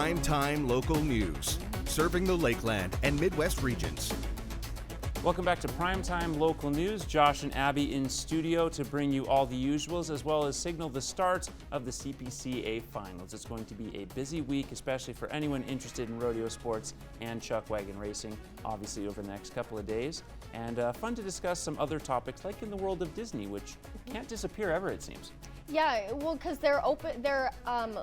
Primetime Local News, serving the Lakeland and Midwest regions. Welcome back to Primetime Local News. Josh and Abby in studio to bring you all the usuals as well as signal the start of the CPCA Finals. It's going to be a busy week, especially for anyone interested in rodeo sports and chuck wagon racing, obviously over the next couple of days. And fun to discuss some other topics like in the world of Disney, which can't disappear ever, it seems. Yeah, well, because they're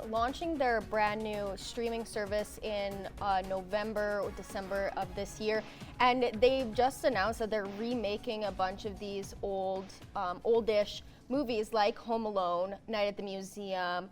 launching their brand new streaming service in November or December of this year, and they've just announced that they're remaking a bunch of these oldish movies like Home Alone, Night at the Museum,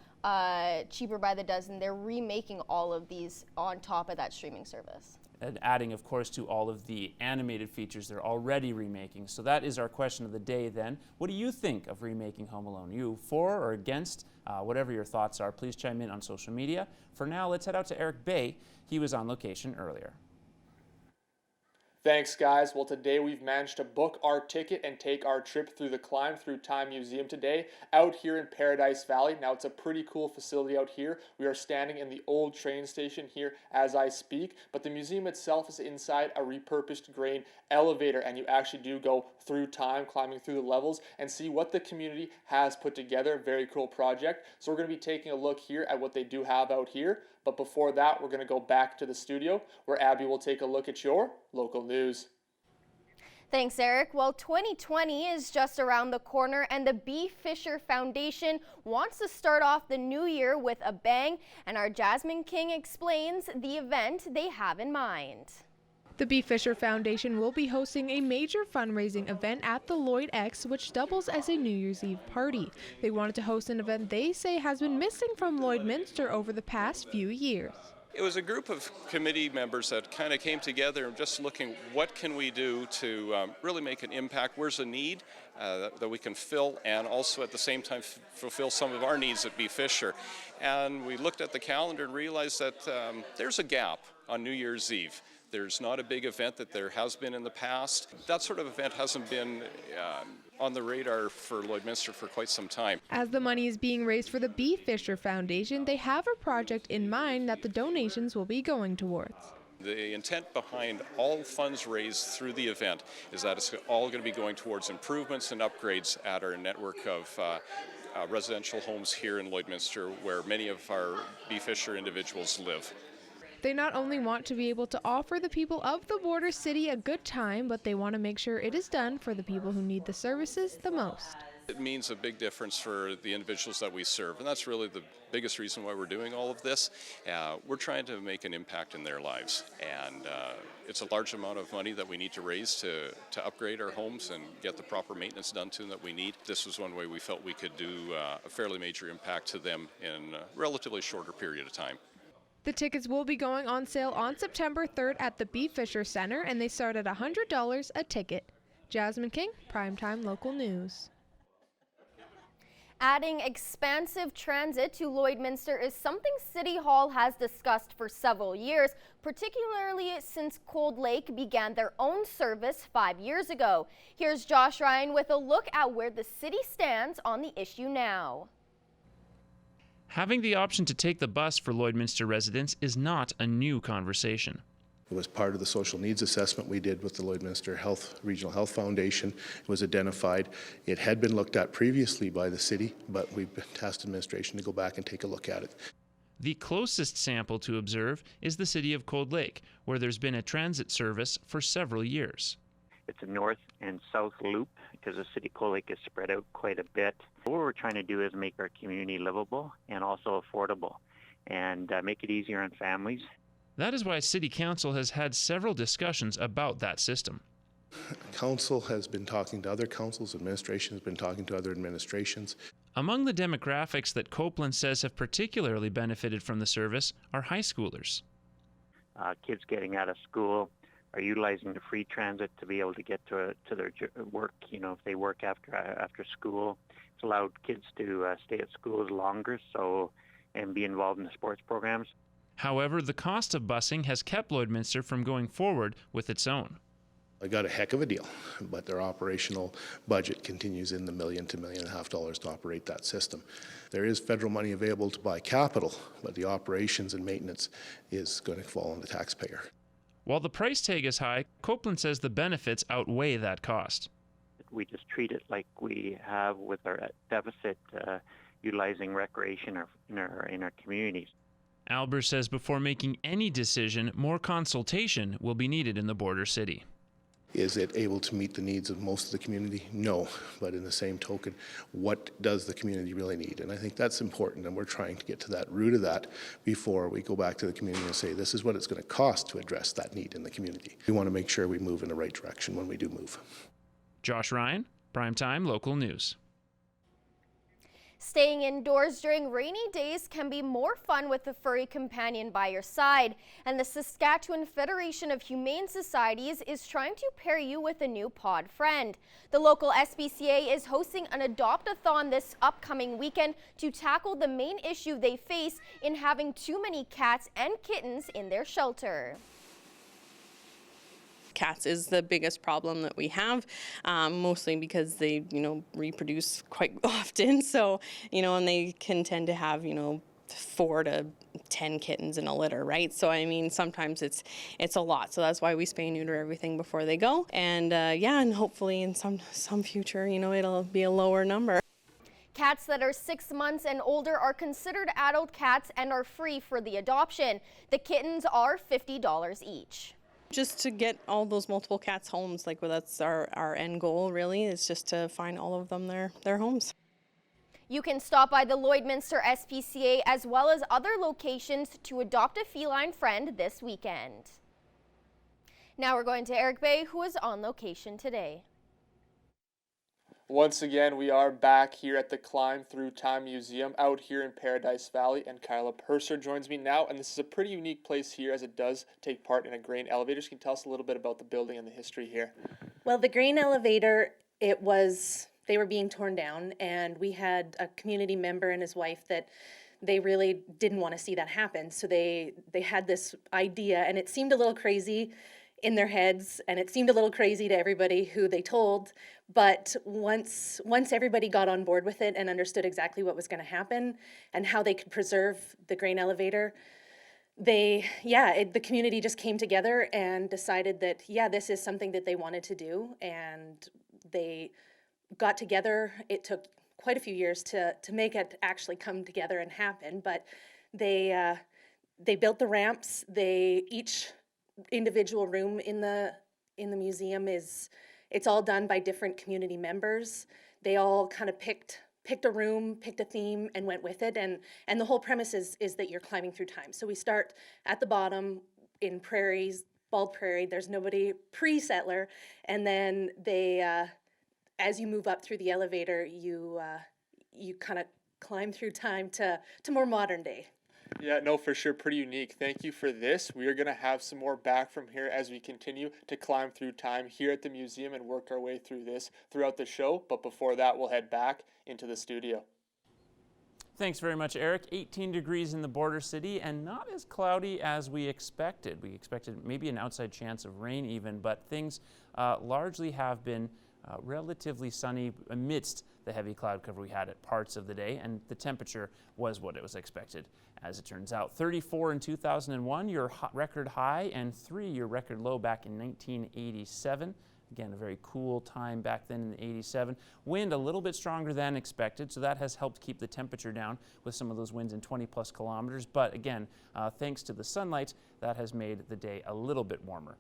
Cheaper by the Dozen. They're remaking all of these on top of that streaming service. And adding, of course, to all of the animated features they're already remaking. So that is our question of the day then. What do you think of remaking Home Alone? Are you for or against? Whatever your thoughts are, please chime in on social media. For now, let's head out to Eric Bay. He was on location earlier. Thanks, guys. Well, today we've managed to book our ticket and take our trip through the Climb Through Time Museum today out here in Paradise Valley. Now, it's a pretty cool facility out here. We are standing in the old train station here as I speak, but the museum itself is inside a repurposed grain elevator, and you actually do go through time, climbing through the levels, and see what the community has put together. Very cool project. So we're going to be taking a look here at what they do have out here. But before that, we're going to go back to the studio where Abby will take a look at your local news. Thanks, Eric. Well, 2020 is just around the corner, and the B. Fisher Foundation wants to start off the new year with a bang, and our Jasmine King explains the event they have in mind. The B. Fisher Foundation will be hosting a major fundraising event at the Lloyd X, which doubles as a New Year's Eve party. They wanted to host an event they say has been missing from Lloydminster over the past few years. It was a group of committee members that kind of came together and just looking what can we do to really make an impact, where's a need that we can fill, and also at the same time fulfill some of our needs at B. Fisher. And we looked at the calendar and realized that there's a gap on New Year's Eve. There's not a big event that there has been in the past. That sort of event hasn't been on the radar for Lloydminster for quite some time. As the money is being raised for the B. Fisher Foundation, they have a project in mind that the donations will be going towards. The intent behind all funds raised through the event is that it's all going to be going towards improvements and upgrades at our network of residential homes here in Lloydminster, where many of our B. Fisher individuals live. They not only want to be able to offer the people of the border city a good time, but they want to make sure it is done for the people who need the services the most. It means a big difference for the individuals that we serve, and that's really the biggest reason why we're doing all of this. We're trying to make an impact in their lives, and it's a large amount of money that we need to raise to upgrade our homes and get the proper maintenance done to them that we need. This was one way we felt we could do a fairly major impact to them in a relatively shorter period of time. The tickets will be going on sale on September 3rd at the B. Fisher Center, and they start at $100 a ticket. Jasmine King, Primetime Local News. Adding expansive transit to Lloydminster is something City Hall has discussed for several years, particularly since Cold Lake began their own service 5 years ago. Here's Josh Ryan with a look at where the city stands on the issue now. Having the option to take the bus for Lloydminster residents is not a new conversation. It was part of the social needs assessment we did with the Lloydminster Regional Health Foundation. It was identified. It had been looked at previously by the city, but we've tasked administration to go back and take a look at it. The closest sample to observe is the city of Cold Lake, where there's been a transit service for several years. It's a north and south loop because the city of Cold Lake is spread out quite a bit. What we're trying to do is make our community livable and also affordable and make it easier on families. That is why City Council has had several discussions about that system. Council has been talking to other councils, administration has been talking to other administrations. Among the demographics that Copeland says have particularly benefited from the service are high schoolers. Kids getting out of school are utilizing the free transit to be able to get to their work, if they work after school. It's allowed kids to stay at schools longer and be involved in the sports programs. However, the cost of busing has kept Lloydminster from going forward with its own. I got a heck of a deal, but their operational budget continues in the $1 million to $1.5 million to operate that system. There is federal money available to buy capital, but the operations and maintenance is going to fall on the taxpayer. While the price tag is high, Copeland says the benefits outweigh that cost. We just treat it like we have with our deficit, utilizing recreation in our communities. Albers says before making any decision, more consultation will be needed in the border city. Is it able to meet the needs of most of the community? No, but in the same token, what does the community really need? And I think that's important, and we're trying to get to that root of that before we go back to the community and say, this is what it's going to cost to address that need in the community. We want to make sure we move in the right direction when we do move. Josh Ryan, Primetime Local News. Staying indoors during rainy days can be more fun with a furry companion by your side, and the Saskatchewan Federation of Humane Societies is trying to pair you with a new pod friend. The local SPCA is hosting an adopt-a-thon this upcoming weekend to tackle the main issue they face in having too many cats and kittens in their shelter. Cats is the biggest problem that we have, mostly because they, reproduce quite often. So, and they can tend to have, 4 to 10 kittens in a litter, right? So, sometimes it's a lot. So that's why we spay and neuter everything before they go. And and hopefully in some future, it'll be a lower number. Cats that are 6 months and older are considered adult cats and are free for the adoption. The kittens are $50 each. Just to get all those multiple cats homes, that's our end goal really, is just to find all of them their homes. You can stop by the Lloydminster SPCA as well as other locations to adopt a feline friend this weekend. Now we're going to Eric Bay, who is on location today. Once again, we are back here at the Climb Through Time Museum out here in Paradise Valley, and Kyla Purser joins me now, and this is a pretty unique place here as it does take part in a grain elevator. Can you tell us a little bit about the building and the history here? Well, the grain elevator, they were being torn down, and we had a community member and his wife that they really didn't want to see that happen. So they had this idea, and it seemed a little crazy in their heads, and it seemed a little crazy to everybody who they told, but once everybody got on board with it and understood exactly what was going to happen and how they could preserve the grain elevator, the community just came together and decided that this is something that they wanted to do, and they got together. It took quite a few years to make it actually come together and happen, but they built the ramps. Each individual room in the museum it's all done by different community members. They all kind of picked a room, picked a theme, and went with it. And the whole premise is that you're climbing through time. So we start at the bottom in prairies, bald prairie. There's nobody pre-settler, and then as you move up through the elevator, you kind of climb through time to more modern day. Yeah, no, for sure. Pretty unique. Thank you for this. We are going to have some more back from here as we continue to climb through time here at the museum and work our way through this throughout the show. But before that, we'll head back into the studio. Thanks very much, Eric. 18 degrees in the border city and not as cloudy as we expected. We expected maybe an outside chance of rain even, but things largely have been relatively sunny amidst the heavy cloud cover we had at parts of the day, and the temperature was what it was expected, as it turns out. 34 in 2001, your record high, and 3, your record low back in 1987. Again, a very cool time back then in the 87. Wind a little bit stronger than expected, so that has helped keep the temperature down with some of those winds in 20+ kilometers. But again, thanks to the sunlight, that has made the day a little bit warmer.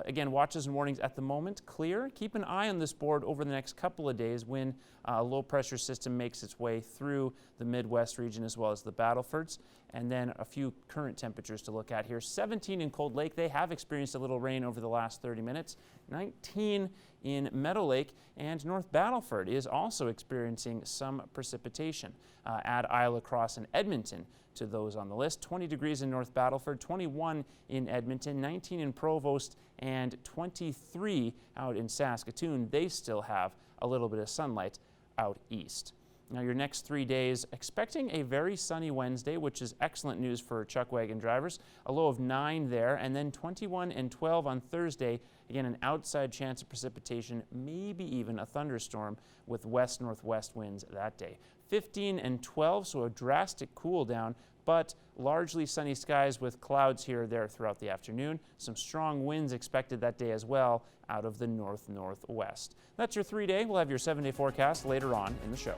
Again, watches and warnings at the moment clear. Keep an eye on this board over the next couple of days when a low pressure system makes its way through the Midwest region as well as the Battlefords. And then a few current temperatures to look at here. 17 in Cold Lake. They have experienced a little rain over the last 30 minutes. 19 in Meadow Lake, and North Battleford is also experiencing some precipitation. Add Isle Lacrosse and Edmonton to those on the list. 20 degrees in North Battleford, 21 in Edmonton, 19 in Provost, and 23 out in Saskatoon. They still have a little bit of sunlight out east. Now your next 3 days, expecting a very sunny Wednesday, which is excellent news for chuck wagon drivers. A low of 9 there, and then 21 and 12 on Thursday. Again, an outside chance of precipitation, maybe even a thunderstorm with west-northwest winds that day. 15 and 12, so a drastic cool down, but largely sunny skies with clouds here or there throughout the afternoon. Some strong winds expected that day as well out of the north-northwest. That's your 3-day. We'll have your 7-day forecast later on in the show.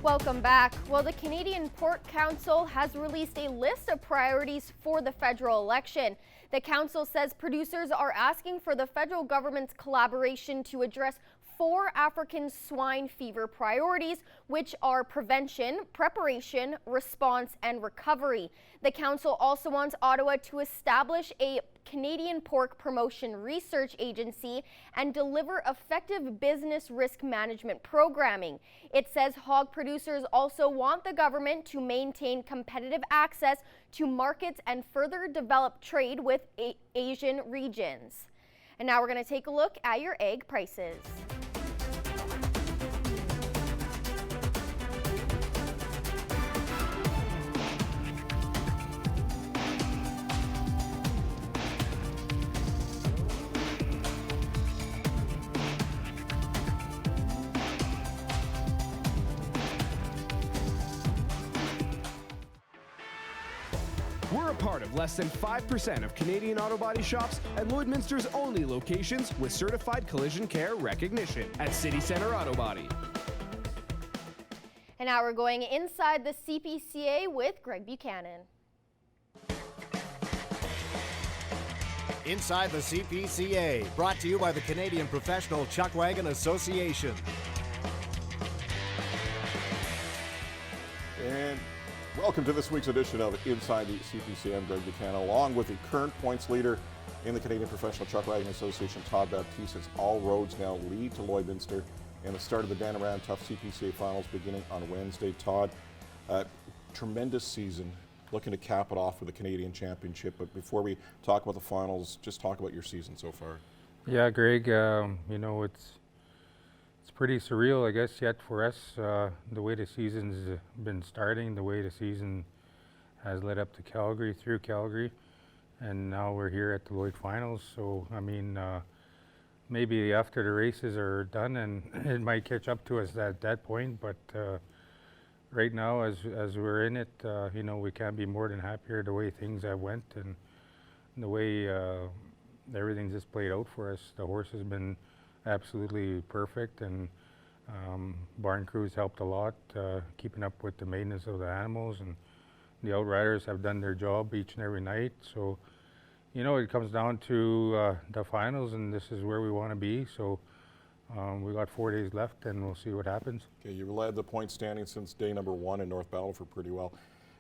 Welcome back. Well, the Canadian Pork Council has released a list of priorities for the federal election. The council says producers are asking for the federal government's collaboration to address 4 African swine fever priorities, which are prevention, preparation, response, and recovery. The council also wants Ottawa to establish a Canadian Pork Promotion Research Agency and deliver effective business risk management programming. It says hog producers also want the government to maintain competitive access to markets and further develop trade with Asian regions. And now we're going to take a look at your egg prices. We're a part of less than 5% of Canadian auto body shops and Lloydminster's only locations with certified collision care recognition at City Centre Auto Body. And now we're going inside the CPCA with Greg Buchanan. Inside the CPCA, brought to you by the Canadian Professional Chuck Wagon Association. And welcome to this week's edition of Inside the CPCA. I'm Greg Buchanan, along with the current points leader in the Canadian Professional Chuck Wagon Association, Todd Baptiste. As all roads now lead to Lloydminster and the start of the Danaran Tough CPCA Finals beginning on Wednesday. Todd, tremendous season, looking to cap it off with the Canadian Championship. But before we talk about the finals, just talk about your season so far. Yeah, Greg, you know, it's pretty surreal, I guess, yet for us, the way the season's been starting, the way the season has led up to Calgary, through Calgary, and now we're here at the Lloyd Finals. So, I mean, maybe after the races are done, and it might catch up to us at that point, but right now, as we're in it, you know, we can't be more than happier the way things have went and the way everything's just played out for us. The horse has been absolutely perfect, and barn crews helped a lot, keeping up with the maintenance of the animals, and the outriders have done their job each and every night. So, you know, it comes down to the finals, and this is where we want to be. So we got 4 days left, and we'll see what happens. Okay, you led the point standing since day number 1 in North Battleford pretty well.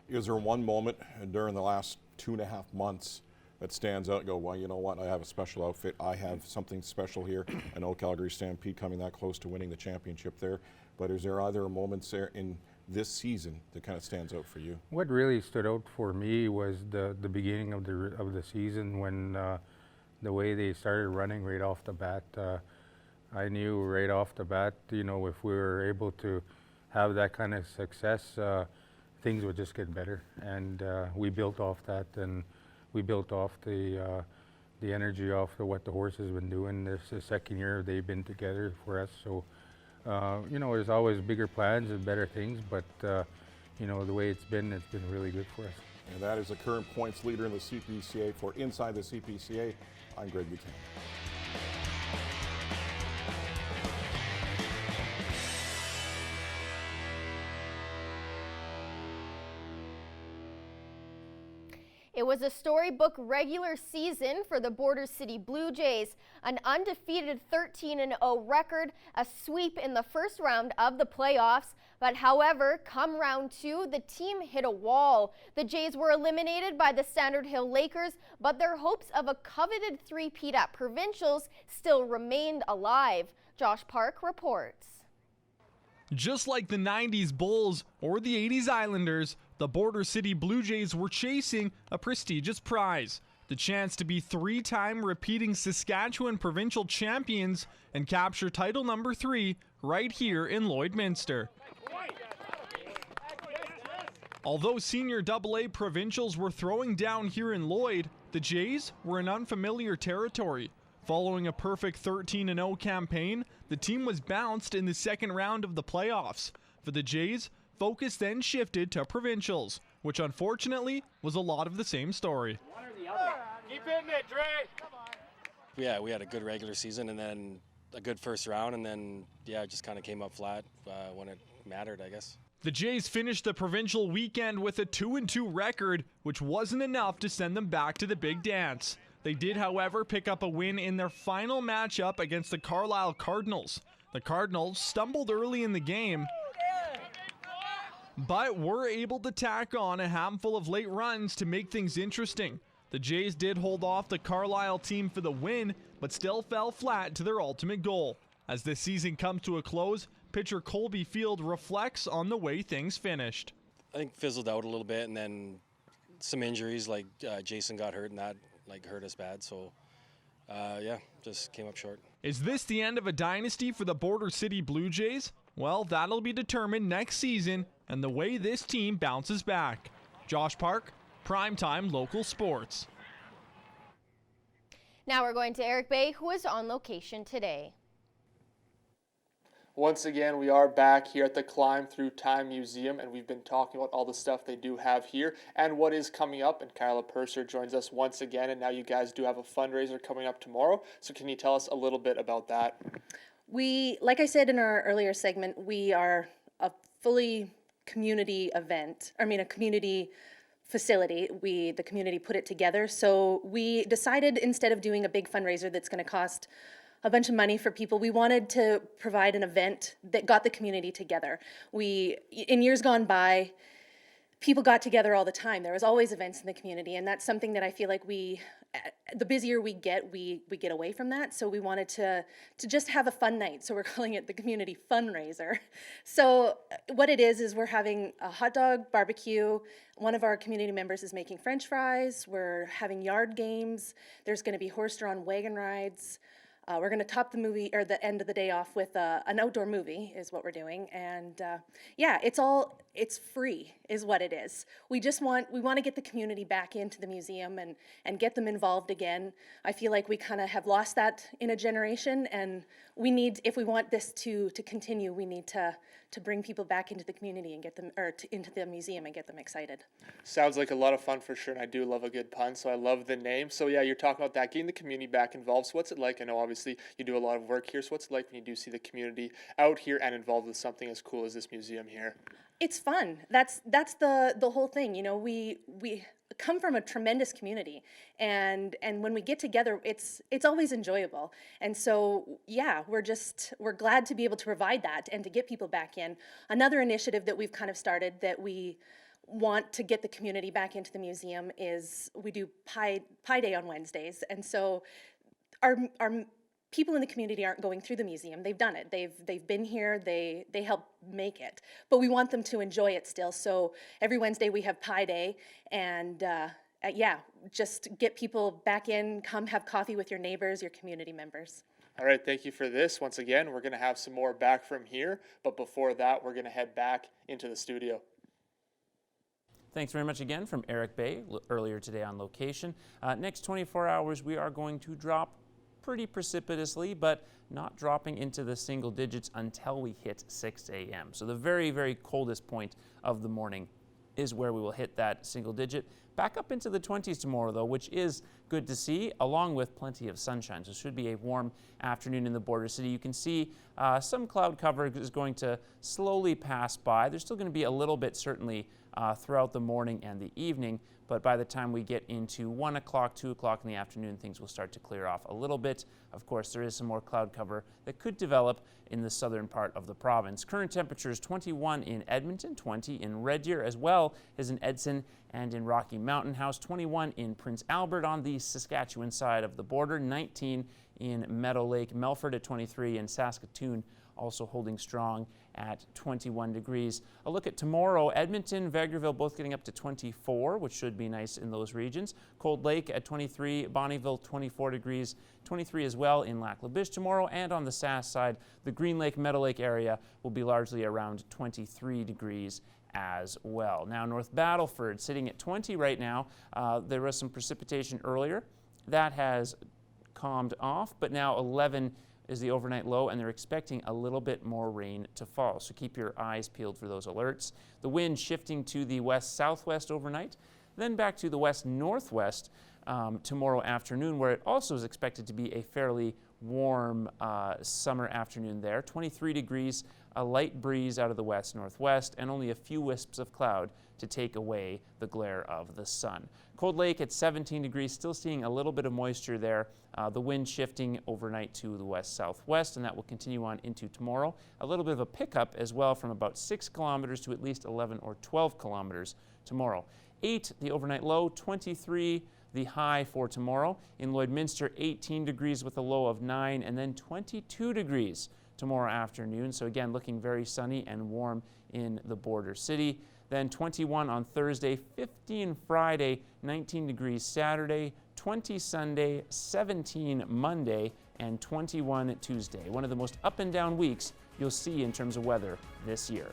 Is there one moment during the last 2.5 months that stands out and go, well, you know what, I have a special outfit, I have something special here? I know Calgary Stampede coming that close to winning the championship there, but is there other moments there in this season that kind of stands out for you? What really stood out for me was the beginning of the season, when the way they started running right off the bat. I knew right off the bat, you know, if we were able to have that kind of success, things would just get better, and we built off that, and we built off the energy off of what the horse has been doing. This is the second year they've been together for us. So, you know, there's always bigger plans and better things, but, you know, the way it's been really good for us. And that is the current points leader in the CPCA. For Inside the CPCA, I'm Greg Buchanan. It was a storybook regular season for the Border City Blue Jays, an undefeated 13-0 record, a sweep in the first round of the playoffs. But however, come round 2, the team hit a wall. The Jays were eliminated by the Standard Hill Lakers, but their hopes of a coveted three-peat at provincials still remained alive. Josh Park reports. Just like the 90s Bulls or the 80s Islanders, the Border City Blue Jays were chasing a prestigious prize, the chance to be 3-time repeating Saskatchewan provincial champions and capture title number 3 right here in Lloydminster. Although senior AA provincials were throwing down here in Lloyd, the Jays were in unfamiliar territory. Following a perfect 13-0 campaign, the team was bounced in the second round of the playoffs. For the Jays, focus then shifted to provincials, which unfortunately was a lot of the same story. Keep hitting it, Dre! Yeah, we had a good regular season and then a good first round, and then, it just kind of came up flat when it mattered, I guess. The Jays finished the provincial weekend with a 2-2 record, which wasn't enough to send them back to the big dance. They did, however, pick up a win in their final matchup against the Carlisle Cardinals. The Cardinals stumbled early in the game, but were able to tack on a handful of late runs to make things interesting. The Jays did hold off the Carlisle team for the win, but still fell flat to their ultimate goal. As this season comes to a close, pitcher Colby Field reflects on the way things finished. I think fizzled out a little bit, and then some injuries, like Jason got hurt, and that hurt us bad. So, just came up short. Is this the end of a dynasty for the Border City Blue Jays? Well, that'll be determined next season and the way this team bounces back. Josh Park, Primetime Local Sports. Now we're going to Eric Bay, who is on location today. Once again, we are back here at the Climb Through Time Museum, and we've been talking about all the stuff they do have here and what is coming up. And Kyla Purser joins us once again, and now you guys do have a fundraiser coming up tomorrow. So can you tell us a little bit about that? Like I said in our earlier segment, we are a fully community event. A community facility. The community put it together. So we decided, instead of doing a big fundraiser that's going to cost a bunch of money for people, we wanted to provide an event that got the community together. In years gone by, people got together all the time. There was always events in the community, and that's something that I feel like the busier we get, we get away from that. So we wanted to just have a fun night. So we're calling it the Community Funraiser. So what it is we're having a hot dog barbecue. One of our community members is making French fries. We're having yard games. There's going to be horse-drawn wagon rides. We're going to top the end of the day off with an outdoor movie is what we're doing. And it's free is what it is. We want to get the community back into the museum and get them involved again. I feel like we kind of have lost that in a generation, and if we want this to continue, we need to bring people back into the community and get them, into the museum and get them excited. Sounds like a lot of fun for sure, and I do love a good pun, so I love the name. So yeah, you're talking about that, getting the community back involved. So what's it like? I know obviously you do a lot of work here, so what's it like when you do see the community out here and involved with something as cool as this museum here? It's fun. That's the whole thing. We come from a tremendous community, and when we get together, it's always enjoyable. And so we're glad to be able to provide that and to get people back in. Another initiative that we've kind of started that we want to get the community back into the museum is we do Pie Day on Wednesdays, and so our people in the community aren't going through the museum. They've done it. They've been here. They help make it. But we want them to enjoy it still. So every Wednesday we have Pie Day, and just get people back in. Come have coffee with your neighbors, your community members. All right, thank you for this. Once again, we're going to have some more back from here, but before that, we're going to head back into the studio. Thanks very much again from Eric Bay earlier today on location. Next 24 hours, we are going to drop pretty precipitously, but not dropping into the single digits until we hit 6 a.m. So the very, very coldest point of the morning is where we will hit that single digit. Back up into the 20s tomorrow, though, which is good to see, along with plenty of sunshine. So it should be a warm afternoon in the Border City. You can see some cloud cover is going to slowly pass by. There's still going to be a little bit, certainly, throughout the morning and the evening, but by the time we get into 1 o'clock, 2 o'clock in the afternoon, things will start to clear off a little bit. Of course, there is some more cloud cover that could develop in the southern part of the province. Current temperatures 21 in Edmonton, 20 in Red Deer, as well as in Edson and in Rocky Mountain. Mountain House, 21 in Prince Albert on the Saskatchewan side of the border, 19 in Meadow Lake, Melfort at 23, and Saskatoon also holding strong at 21 degrees. A look at tomorrow, Edmonton, Vegreville both getting up to 24, which should be nice in those regions. Cold Lake at 23, Bonnyville 24 degrees, 23 as well in Lac La Biche tomorrow. And on the Sask side, the Green Lake, Meadow Lake area will be largely around 23 degrees as well. Now North Battleford sitting at 20 right now. There was some precipitation earlier. That has calmed off, but now 11 is the overnight low, and they're expecting a little bit more rain to fall. So keep your eyes peeled for those alerts. The wind shifting to the west-southwest overnight, then back to the west-northwest tomorrow afternoon, where it also is expected to be a fairly warm summer afternoon there. 23 degrees, a light breeze out of the west-northwest, and only a few wisps of cloud to take away the glare of the sun. Cold Lake at 17 degrees, still seeing a little bit of moisture there. The wind shifting overnight to the west-southwest, and that will continue on into tomorrow. A little bit of a pickup as well from about 6 kilometers to at least 11 or 12 kilometers tomorrow. 8, the overnight low, 23, the high for tomorrow. In Lloydminster, 18 degrees with a low of 9, and then 22 degrees tomorrow afternoon. So again, looking very sunny and warm in the border city. Then 21 on Thursday, 15 Friday, 19 degrees Saturday, 20 Sunday, 17 Monday, and 21 Tuesday. One of the most up and down weeks you'll see in terms of weather this year.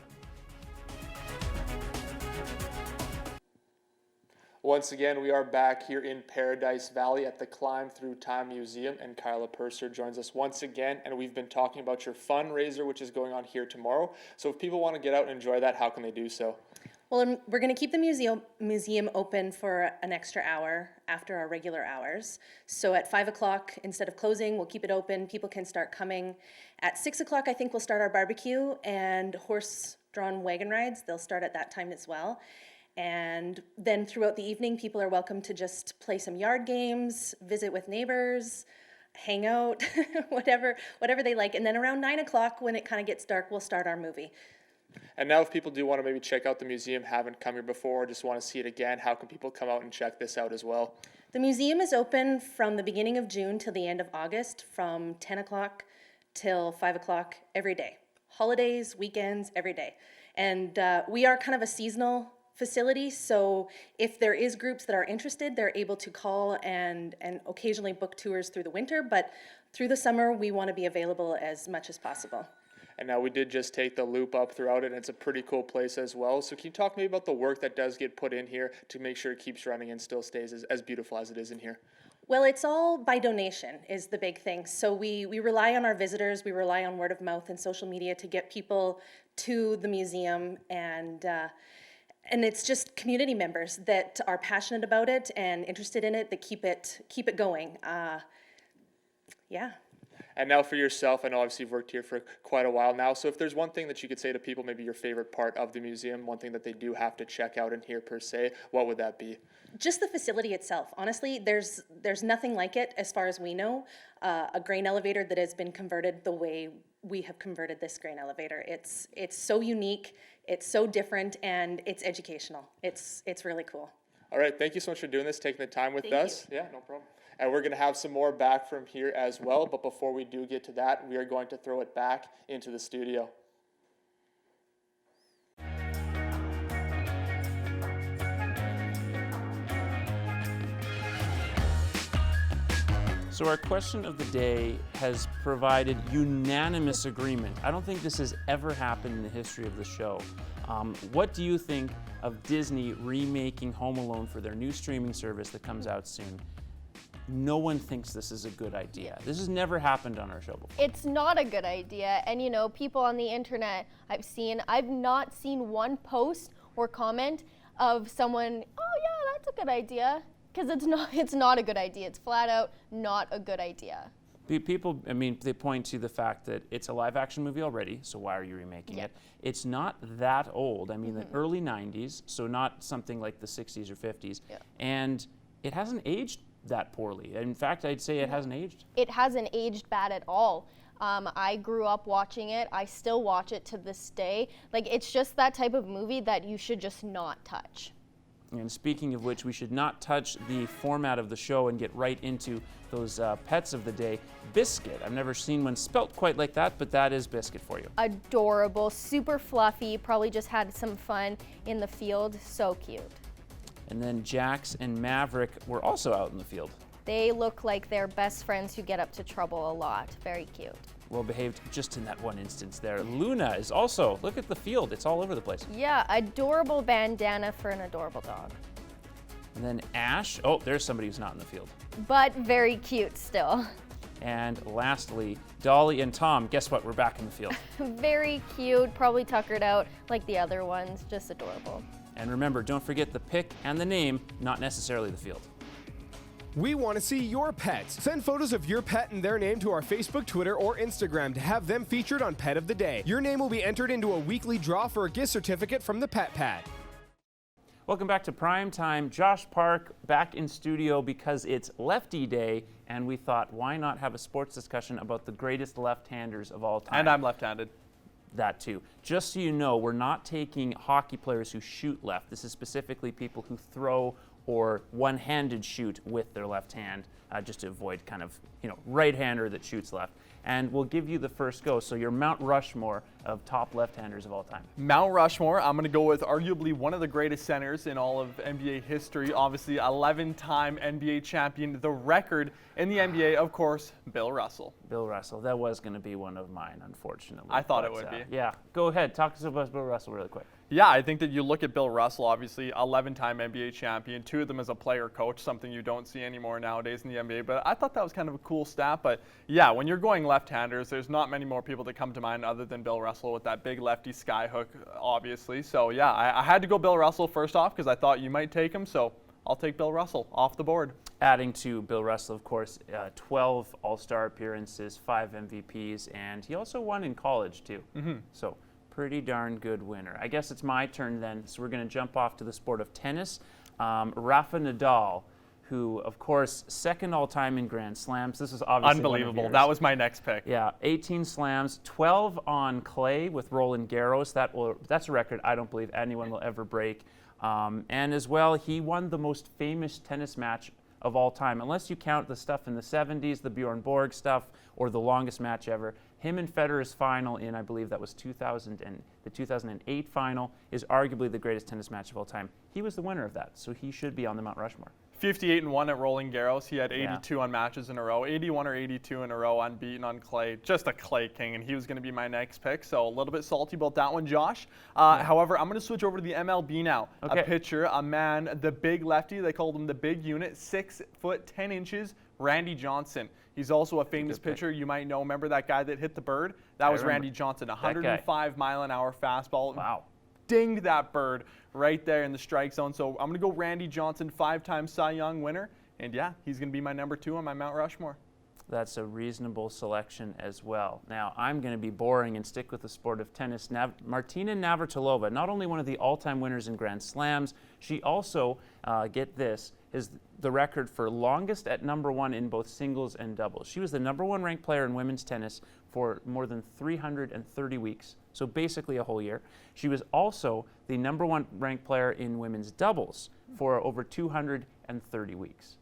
Once again, we are back here in Paradise Valley at the Climb Through Time Museum, and Kyla Purser joins us once again, and we've been talking about your fundraiser, which is going on here tomorrow. So if people want to get out and enjoy that, how can they do so? Well, we're going to keep the museum open for an extra hour after our regular hours. So at 5 o'clock, instead of closing, we'll keep it open. People can start coming. At 6 o'clock, I think we'll start our barbecue and horse-drawn wagon rides. They'll start at that time as well. And then throughout the evening, people are welcome to just play some yard games, visit with neighbors, hang out, whatever they like. And then around 9 o'clock, when it kind of gets dark, we'll start our movie. And now if people do want to maybe check out the museum, haven't come here before, or just want to see it again, how can people come out and check this out as well? The museum is open from the beginning of June till the end of August, from 10 o'clock till 5 o'clock every day. Holidays, weekends, every day. And we are kind of a seasonal facility, so if there is groups that are interested, they're able to call and occasionally book tours through the winter, but through the summer, we want to be available as much as possible. And now we did just take the loop up throughout it, and it's a pretty cool place as well. So can you talk maybe about the work that does get put in here to make sure it keeps running and still stays as beautiful as it is in here? Well, it's all by donation is the big thing. So we rely on our visitors, we rely on word of mouth and social media to get people to the museum, and it's just community members that are passionate about it and interested in it that keep it going. Yeah. And now for yourself, I know obviously you've worked here for quite a while now, so if there's one thing that you could say to people, maybe your favorite part of the museum, one thing that they do have to check out in here per se, what would that be? Just the facility itself. Honestly, there's nothing like it as far as we know. A grain elevator that has been converted the way we have converted this grain elevator. It's so unique, it's so different, and it's educational. It's really cool. All right, thank you so much for doing this, taking the time with us. Yeah, no problem. And we're going to have some more back from here as well, but before we do get to that, we are going to throw it back into the studio. So our question of the day has provided unanimous agreement. I don't think this has ever happened in the history of the show. What do you think of Disney remaking Home Alone for their new streaming service that comes out soon? No one thinks this is a good idea. This has never happened on our show before. It's not a good idea, and you know, people on the internet I've not seen one post or comment of someone, oh yeah, that's a good idea, because it's not a good idea. It's flat out not a good idea. People, I mean, they point to the fact that it's a live action movie already, so why are you remaking it? It's not that old. I mean, the early 90s, so not something like the 60s or 50s. Yeah. And it hasn't aged that poorly. In fact, I'd say it hasn't aged. It hasn't aged bad at all. I grew up watching it. I still watch it to this day. Like, it's just that type of movie that you should just not touch. And speaking of which, we should not touch the format of the show and get right into those pets of the day. Biscuit. I've never seen one spelt quite like that, but that is Biscuit for you. Adorable, super fluffy, probably just had some fun in the field. So cute. And then Jax and Maverick were also out in the field. They look like they're best friends who get up to trouble a lot. Very cute. Well behaved just in that one instance there. Luna is also, look at the field, it's all over the place. Yeah, adorable bandana for an adorable dog. And then Ash, oh, there's somebody who's not in the field. But very cute still. And lastly, Dolly and Tom, guess what, we're back in the field. Very cute, probably tuckered out like the other ones, just adorable. And remember, don't forget the pick and the name, not necessarily the field. We want to see your pets. Send photos of your pet and their name to our Facebook, Twitter, or Instagram to have them featured on Pet of the Day. Your name will be entered into a weekly draw for a gift certificate from the Pet Pad. Welcome back to Prime Time. Josh Park back in studio because it's Lefty Day, and we thought, why not have a sports discussion about the greatest left-handers of all time? And I'm left-handed. That too. Just so you know, we're not taking hockey players who shoot left. This is specifically people who throw or one-handed shoot with their left hand, just to avoid kind of, right-hander that shoots left. And we'll give you the first go. So your Mount Rushmore of top left-handers of all time. Mount Rushmore, I'm going to go with arguably one of the greatest centers in all of NBA history. Obviously, 11-time NBA champion. The record in the NBA, of course, Bill Russell. Bill Russell. That was going to be one of mine, unfortunately. I thought it would be. Yeah. Go ahead. Talk to us about Bill Russell really quick. Yeah, I think that you look at Bill Russell, obviously 11-time NBA champion, 2 of them as a player coach, something you don't see anymore nowadays in the NBA. But I thought that was kind of a cool stat. But yeah, when you're going left-handers, there's not many more people that come to mind other than Bill Russell with that big lefty sky hook, obviously. So yeah, I had to go Bill Russell first off because I thought you might take him. So I'll take Bill Russell off the board. Adding to Bill Russell, of course, 12 All-Star appearances, 5 MVPs, and he also won in college too. So pretty darn good winner. I guess it's my turn then, so we're going to jump off to the sport of tennis. Rafa Nadal, who, of course, second all-time in Grand Slams. This is obviously unbelievable. That was my next pick. Yeah, 18 slams, 12 on clay with Roland Garros. That's a record I don't believe anyone will ever break. And as well, he won the most famous tennis match of all time, unless you count the stuff in the 70s, the Bjorn Borg stuff, or the longest match ever. Him and Federer's final in, I believe that was the 2008 final, is arguably the greatest tennis match of all time. He was the winner of that, so he should be on the Mount Rushmore. 58-1 at Roland Garros. He had 82 on matches in a row, 81 or 82 in a row unbeaten on clay. Just a clay king, and he was going to be my next pick, so a little bit salty about that one, Josh. However, I'm going to switch over to the MLB now. Okay. A pitcher, a man, the big lefty, they called him the big unit, 6 foot 10 inches, Randy Johnson. He's also a famous pitcher. You might know. Remember that guy that hit the bird? That was Randy Johnson. 105-mile-an-hour fastball. Wow. Dinged that bird right there in the strike zone. So I'm going to go Randy Johnson, 5-time Cy Young winner. And yeah, he's going to be my number 2 on my Mount Rushmore. That's a reasonable selection as well. Now, I'm going to be boring and stick with the sport of tennis. Martina Navratilova, not only one of the all-time winners in Grand Slams, she also, get this, is the record for longest at number 1 in both singles and doubles. She was the number 1 ranked player in women's tennis for more than 330 weeks, so basically a whole year. She was also the number 1 ranked player in women's doubles for over 230 weeks.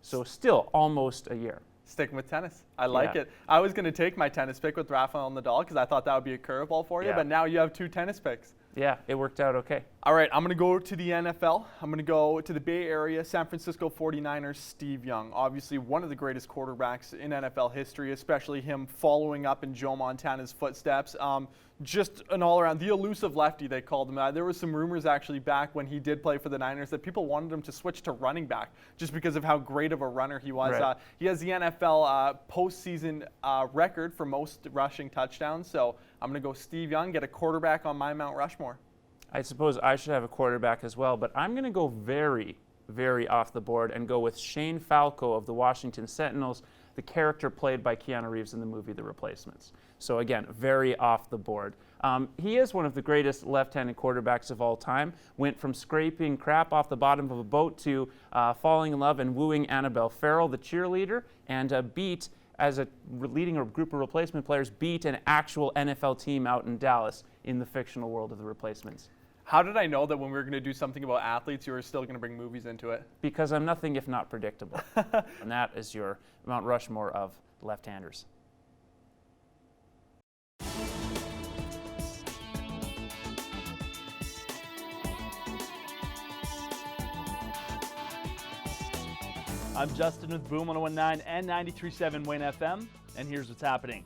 So still almost a year. Sticking with tennis. I like it. I was going to take my tennis pick with Rafael Nadal because I thought that would be a curveball for you, but now you have 2 tennis picks. Yeah, it worked out okay. All right, I'm going to go to the NFL. I'm going to go to the Bay Area, San Francisco 49ers, Steve Young. Obviously one of the greatest quarterbacks in NFL history, especially him following up in Joe Montana's footsteps. Just an all-around, the elusive lefty, they called him. There was some rumors actually back when he did play for the Niners that people wanted him to switch to running back just because of how great of a runner he was. Right. He has the NFL postseason record for most rushing touchdowns. So I'm going to go Steve Young, get a quarterback on my Mount Rushmore. I suppose I should have a quarterback as well, but I'm going to go very, very off the board and go with Shane Falco of the Washington Sentinels, the character played by Keanu Reeves in the movie The Replacements. So again, very off the board. He is one of the greatest left-handed quarterbacks of all time. Went from scraping crap off the bottom of a boat to falling in love and wooing Annabelle Farrell, the cheerleader, and beat, as leading a group of replacement players, beat an actual NFL team out in Dallas in the fictional world of The Replacements. How did I know that when we were going to do something about athletes, you were still going to bring movies into it? Because I'm nothing if not predictable. And that is your Mount Rushmore of left-handers. I'm Justin with Boom 101.9 and 93.7 Wayne FM, and here's what's happening.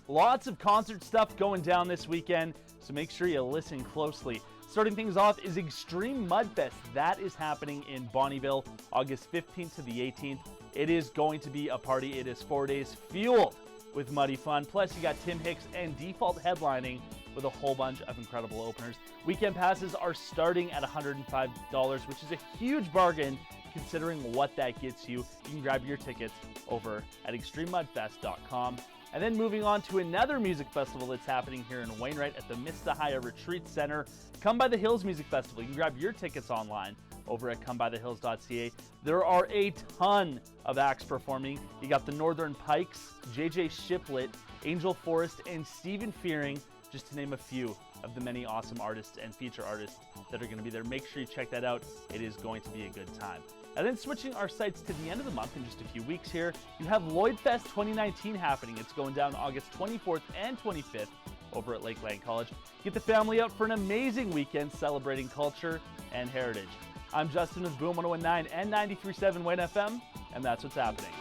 Lots of concert stuff going down this weekend, so make sure you listen closely. Starting things off is Extreme Mudfest. That is happening in Bonnyville, August 15th to the 18th. It is going to be a party. It is 4 days fueled with muddy fun. Plus, you got Tim Hicks and Default headlining with a whole bunch of incredible openers. Weekend passes are starting at $105, which is a huge bargain considering what that gets you. You can grab your tickets over at extrememudfest.com. And then moving on to another music festival that's happening here in Wainwright at the Mistahaya Retreat Center. Come by the Hills Music Festival. You can grab your tickets online over at comebythehills.ca. There are a ton of acts performing. You got the Northern Pikes, JJ Shiplet, Angel Forrest, and Stephen Fearing, just to name a few of the many awesome artists and feature artists that are going to be there. Make sure you check that out. It is going to be a good time. And then switching our sights to the end of the month in just a few weeks here, you have Lloydfest 2019 happening. It's going down August 24th and 25th over at Lakeland College. Get the family out for an amazing weekend celebrating culture and heritage. I'm Justin with Boom 101.9 and 93.7 Wayne FM, and that's what's happening.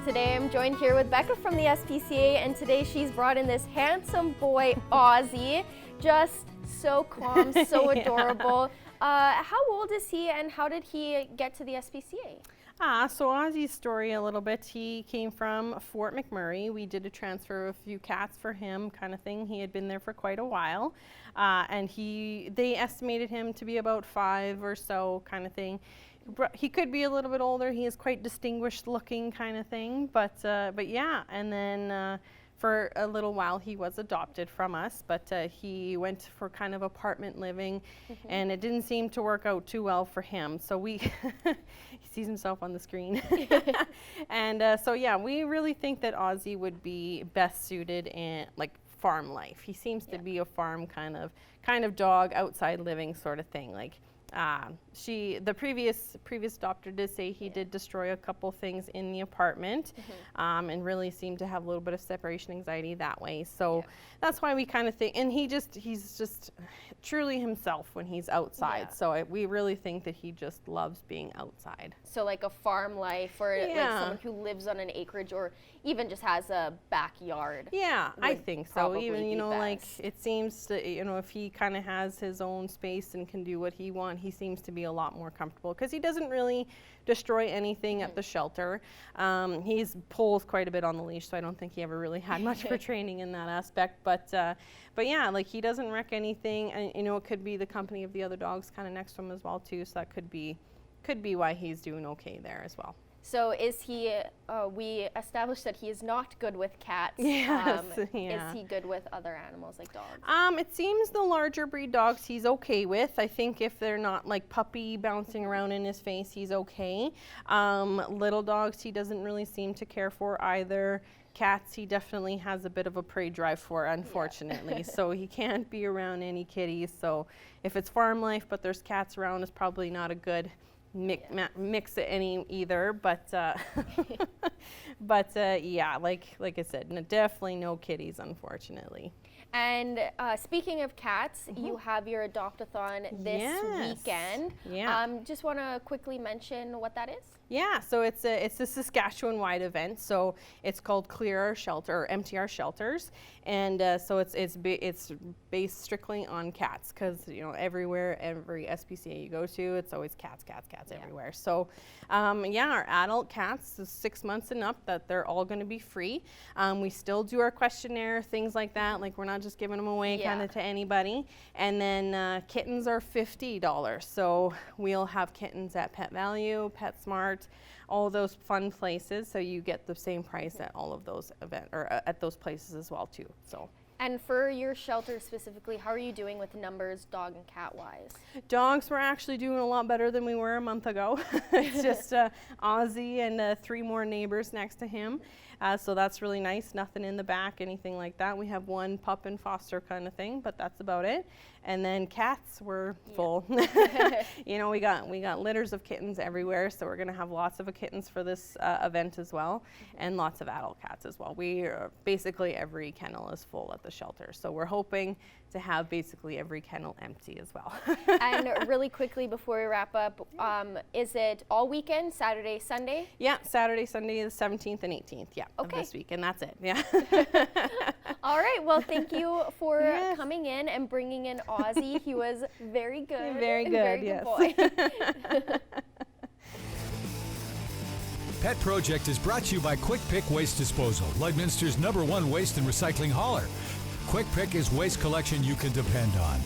Today I'm joined here with Becca from the SPCA, and today she's brought in this handsome boy, Ozzy. Just so calm, so adorable. How old is he, and how did he get to the SPCA? So Ozzy's story a little bit, he came from Fort McMurray. We did a transfer of a few cats for him kind of thing. He had been there for quite a while, and they estimated him to be about 5 or so kind of thing. He could be a little bit older. He is quite distinguished looking kind of thing, but yeah. And then for a little while he was adopted from us, but he went for kind of apartment living, and it didn't seem to work out too well for him. So he sees himself on the screen. And so yeah, we really think that Ozzy would be best suited in like farm life. He seems to be a farm kind of dog, outside living sort of thing. Like the previous doctor did say he did destroy a couple things in the apartment, and really seemed to have a little bit of separation anxiety that way. So that's why we kind of think, and he's just truly himself when he's outside. Yeah. So we really think that he just loves being outside. So like a farm life, or like someone who lives on an acreage, or even just has a backyard. Yeah, I think so. Even, like it seems to, if he kind of has his own space and can do what he wants, he seems to be a lot more comfortable because he doesn't really destroy anything at the shelter. He pulls quite a bit on the leash, so I don't think he ever really had much for training in that aspect. But yeah, like he doesn't wreck anything, and it could be the company of the other dogs kind of next to him as well too. So that could be why he's doing okay there as well. So is he, we established that he is not good with cats. Yes, Is he good with other animals like dogs? It seems the larger breed dogs he's okay with. I think if they're not like puppy bouncing around in his face, he's okay. Little dogs he doesn't really seem to care for either. Cats he definitely has a bit of a prey drive for, unfortunately. So he can't be around any kitties. So if it's farm life but there's cats around, it's probably not a good mix it any either, but yeah, like I said, definitely no kitties, unfortunately. And speaking of cats, you have your adopt-a-thon this weekend. Yeah. Just want to quickly mention what that is. Yeah, so it's a Saskatchewan-wide event. So it's called Clear Our Shelter, or Empty Our Shelters, and so it's based strictly on cats, because everywhere, every SPCA you go to, it's always cats everywhere. So our adult cats, 6 months and up, that they're all going to be free. We still do our questionnaire, things like that. Like we're not just giving them away kind of to anybody. And then kittens are $50. So we'll have kittens at Pet Value, PetSmart, all those fun places. So you get the same price at all of those events, or at those places as well too. So. And for your shelter specifically, how are you doing with numbers, dog and cat wise? Dogs, we're actually doing a lot better than we were a month ago. It's just Ozzy and 3 more neighbors next to him. So that's really nice. Nothing in the back, anything like that. We have 1 pup and foster kind of thing, but that's about it. And then cats, we're full. You know, we got litters of kittens everywhere, so we're going to have lots of kittens for this event as well, and lots of adult cats as well. Basically every kennel is full at the shelter, so we're hoping to have basically every kennel empty as well. And really quickly before we wrap up, is it all weekend, Saturday, Sunday? Yeah, Saturday, Sunday, the 17th and 18th, of this week, and that's it, All right, well, thank you for coming in and bringing in Ozzy. He was very good. Very good, very yes. Good boy. Pet Project is brought to you by Quick Pick Waste Disposal, Lloydminster's #1 waste and recycling hauler. Quick Pick is waste collection you can depend on.